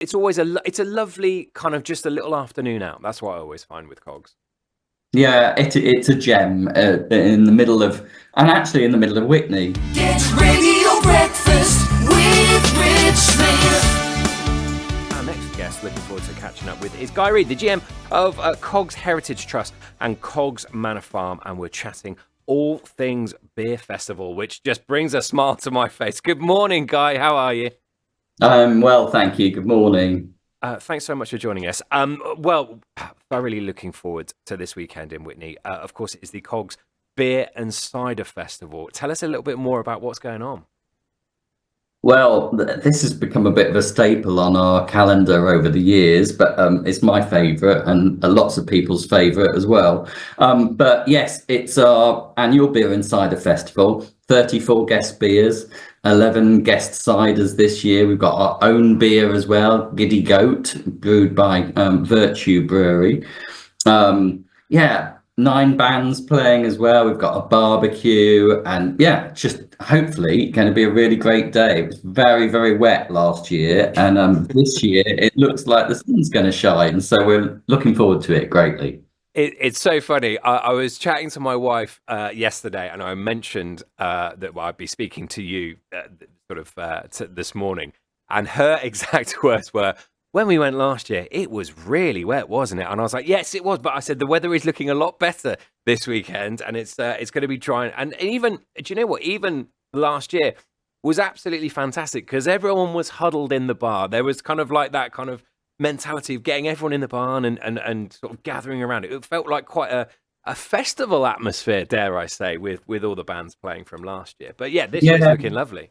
it's a lovely kind of just a little afternoon out. That's what I always find with Cogs. Yeah, it's a gem in the middle of, and actually in the middle of Whitney. Get radio breakfast with Rich Smith. Our next guest, looking forward to catching up with, is Guy Reed, the GM of Cogges Heritage Trust and Cogges Manor Farm, and we're chatting all things beer festival, which just brings a smile to my face. Good morning, Guy. How are you? Well, thank you. Good morning. Thanks so much for joining us. Well, thoroughly looking forward to this weekend in Whitney. Of course, it is the Cogges Beer and Cider Festival. Tell us a little bit more about what's going on. Well, this has become a bit of a staple on our calendar over the years, but it's my favourite and lots of people's favourite as well. But yes, it's our annual Beer and Cider Festival, 34 guest beers, 11 guest ciders this year. We've got our own beer as well, Giddy Goat, brewed by Virtue Brewery. Yeah, 9 bands playing as well. We've got a barbecue, and yeah, just hopefully going to be a really great day. It was very, very wet last year, and this year it looks like the sun's going to shine. So we're looking forward to it greatly. It's so funny. I was chatting to my wife yesterday, and I mentioned that I'd be speaking to you this morning, and her exact words were, when we went last year, it was really wet, wasn't it? And I was like, yes, it was. But I said, the weather is looking a lot better this weekend, and it's going to be dry. And even, do you know what? Even last year was absolutely fantastic because everyone was huddled in the bar. There was kind of like that kind of mentality of getting everyone in the barn and sort of gathering around it. It felt like quite a festival atmosphere, dare I say, with all the bands playing from last year. But yeah, this year's looking lovely.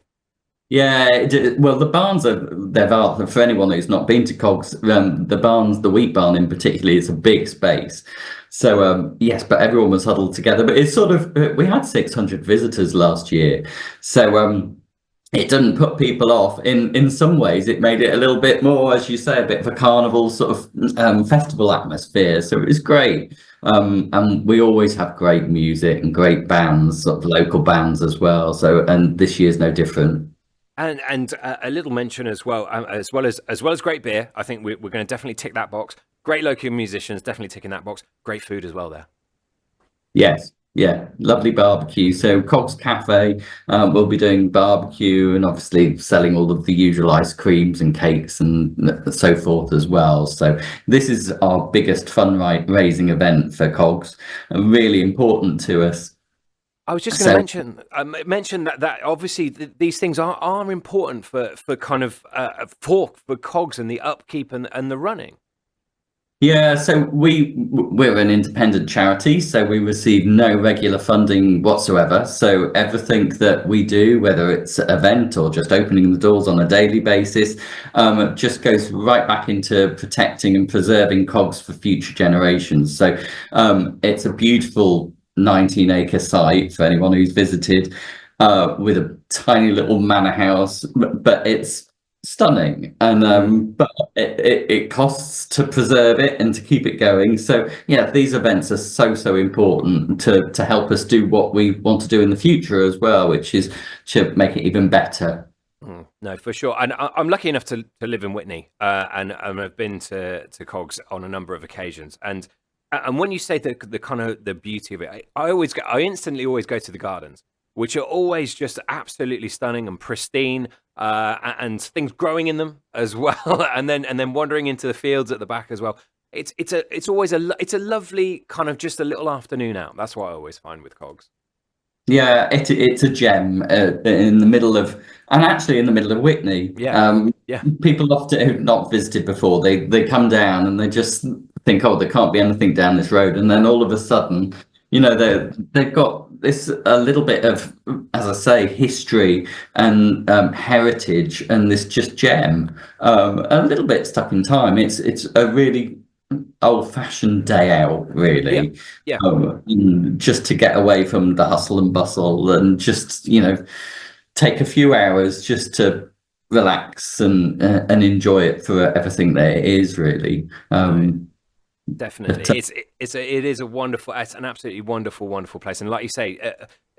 Yeah, well, the barns are for anyone who's not been to Cogs. The wheat barn in particular is a big space. So yes, but everyone was huddled together. But it's sort of we had 600 visitors last year, so it didn't put people off. In some ways, it made it a little bit more, as you say, a bit of a carnival sort of festival atmosphere. So it was great. And we always have great music and great bands, sort of local bands as well. So, and this year's no different. And a little mention as well as great beer. I think we're going to definitely tick that box. Great local musicians, definitely ticking that box. Great food as well there. Yes, yeah, lovely barbecue. So Coggs Cafe will be doing barbecue and obviously selling all of the usual ice creams and cakes and so forth as well. So this is our biggest fundraising event for Coggs, and really important to us. I was just going to mention that obviously these things are important for kind of for Coggs and the upkeep and the running. Yeah, so we're an independent charity, so we receive no regular funding whatsoever. So everything that we do, whether it's an event or just opening the doors on a daily basis, just goes right back into protecting and preserving Coggs for future generations. So it's a beautiful 19-acre site for anyone who's visited, with a tiny little manor house, but it's stunning, and but it costs to preserve it and to keep it going. So yeah, these events are so important to help us do what we want to do in the future as well, which is to make it even better. No, for sure. And I'm lucky enough to live in Whitney, and I've been to Coggs on a number of occasions. And when you say the kind of the beauty of it, I instantly always go to the gardens, which are always just absolutely stunning and pristine, and things growing in them as well, and then wandering into the fields at the back as well. It's always a lovely kind of just a little afternoon out. That's what I always find with Coggs. Yeah, it's a gem in the middle of, and actually in the middle of Whitney. Yeah. People often who've not visited before, they come down and they just think, oh, there can't be anything down this road, and then all of a sudden, they've got this a little bit of, as I say, history and heritage, and this just gem, a little bit stuck in time. It's a really old-fashioned day out, really. Yeah. Just to get away from the hustle and bustle, and just take a few hours just to relax and enjoy it for everything that it is, really. Definitely, But, it is a wonderful, it's an absolutely wonderful place, and like you say,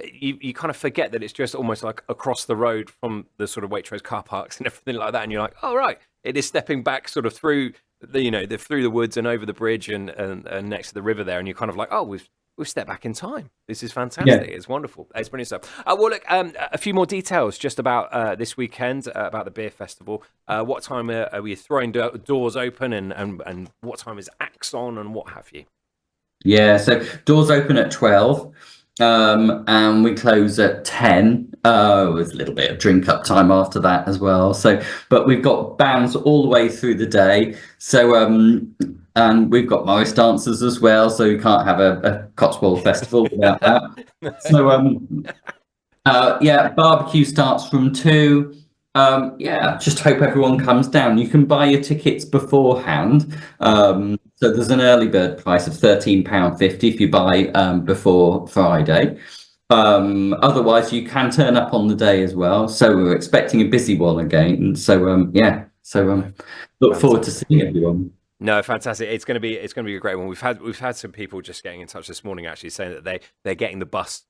you kind of forget that it's just almost like across the road from the sort of Waitrose car parks and everything like that, and you're like, oh right, it is stepping back sort of through through the woods and over the bridge and next to the river there, and you're kind of like, oh, we've stepped back in time. This is fantastic. yeah. It's wonderful. It's brilliant stuff. Well, look, a few more details just about this weekend, about the beer festival. What time are we throwing doors open, and what time is Axe on, and what have you? Yeah, so doors open at 12, and we close at 10, with a little bit of drink up time after that as well. So, but we've got bands all the way through the day. So, and we've got Morris dancers as well. So you can't have a Cotswold festival without that. So, yeah, barbecue starts from 2. Yeah, just hope everyone comes down. You can buy your tickets beforehand. So there's an early bird price of £13.50 if you buy before Friday. Otherwise, you can turn up on the day as well. So we're expecting a busy one again. So yeah, so look forward to seeing everyone. No, fantastic! It's going to be a great one. We've had some people just getting in touch this morning, actually saying that they're getting the bus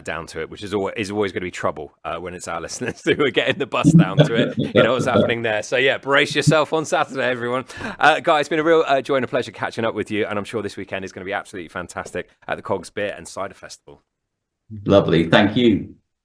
down to it, which is always going to be trouble when it's our listeners who are getting the bus down to it. You know what's happening there. So yeah, brace yourself on Saturday, everyone. Guys, it's been a real joy and a pleasure catching up with you, and I'm sure this weekend is going to be absolutely fantastic at the Cogges Beer and Cider Festival. Lovely, thank you.